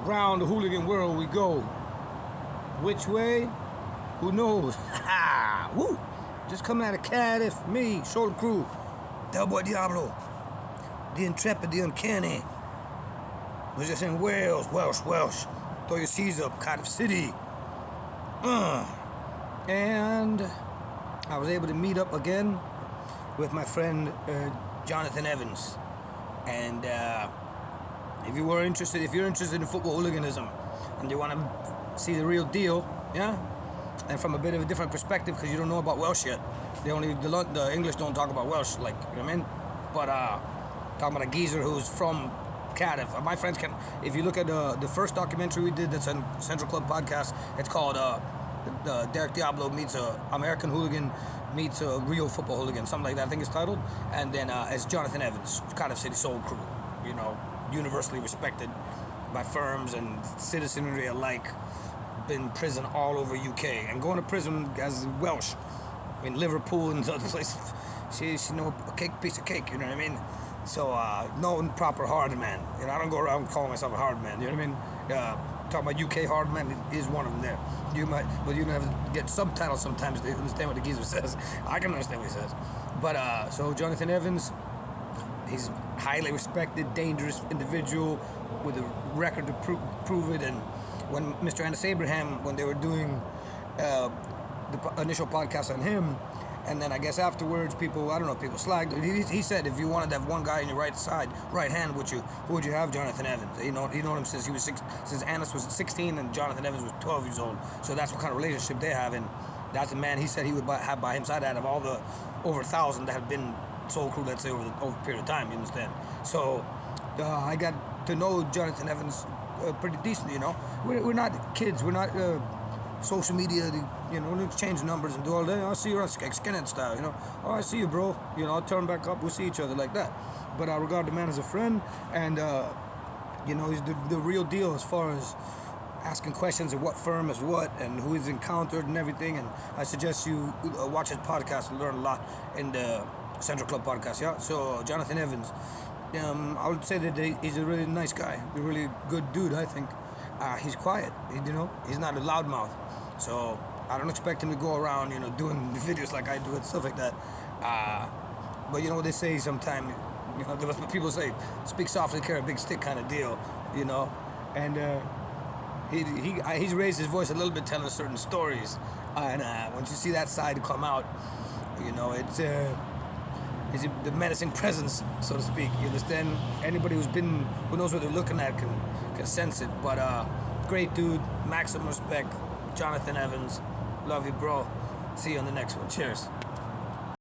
Round the hooligan world we go. Which way? Who knows? Ha! Woo! Just coming out of Cardiff, me, shoulder crew, BOY DIABLO, the intrepid, the uncanny. We're just in Welsh. Throw your C's up, Cardiff City. And I was able to meet up again with my friend Jonathan Evans. And if you're interested in football hooliganism and you want to see the real deal, yeah, and from a bit of a different perspective because you don't know about Welsh yet. The English don't talk about Welsh, like, you know what I mean? But talking about a geezer who's from Cardiff. My friends can, if you look at the first documentary we did that's on Central Club podcast, it's called DEREK DIABLO meets a American hooligan meets a real football hooligan, something like that I think it's titled. And then it's Jonathan Evans, Cardiff City Soul Crew, you know, universally respected by firms and citizenry alike. Been in prison all over UK and going to prison as Welsh in Liverpool and other places. She's a piece of cake, you know what I mean? So no proper hard man. You know, I don't go around calling myself a hard man. You know what I mean? Talking about UK hard man is one of them there. You don't have to get subtitles sometimes to understand what the geezer says. I can understand what he says. But so Jonathan Evans, he's highly respected, dangerous individual with a record to prove it. And when Mr. Annis Abraham, when they were doing the initial podcast on him, and then I guess afterwards people slagged. He said if you wanted to have one guy on your right hand with you, who would you have? Jonathan Evans. He known him since since Annis was 16 and Jonathan Evans was 12 years old. So that's what kind of relationship they have, and that's the man he said he would have by his side out of all the over 1,000 that have been Soul Crew, let's say, over a period of time. You understand? So I got to know Jonathan Evans pretty decently. You know, we're not kids. We're not social media. You know, we'll exchange numbers and do all that. I'll see you on skinhead style. You know, oh, I see you, bro. You know, I'll turn back up. We'll see each other like that. But I regard the man as a friend, and you know, he's the real deal as far as asking questions of what firm is what and who he's encountered and everything. And I suggest you watch his podcast and learn a lot in the Central Club podcast. Yeah. So Jonathan Evans, I would say that he's a really nice guy, a really good dude. I think he's quiet. He's not a loudmouth. So I don't expect him to go around, you know, doing videos like I do and stuff like that. But you know what they say sometimes, you know, that's what people say, speak softly, carry a big stick kind of deal, you know. And he's raised his voice a little bit telling certain stories. And once you see that side come out, you know, it's the menacing presence, so to speak. You understand? Anybody who knows what they're looking at can sense it. But great dude, maximum respect, Jonathan Evans. Love you, bro. See you on the next one. Cheers.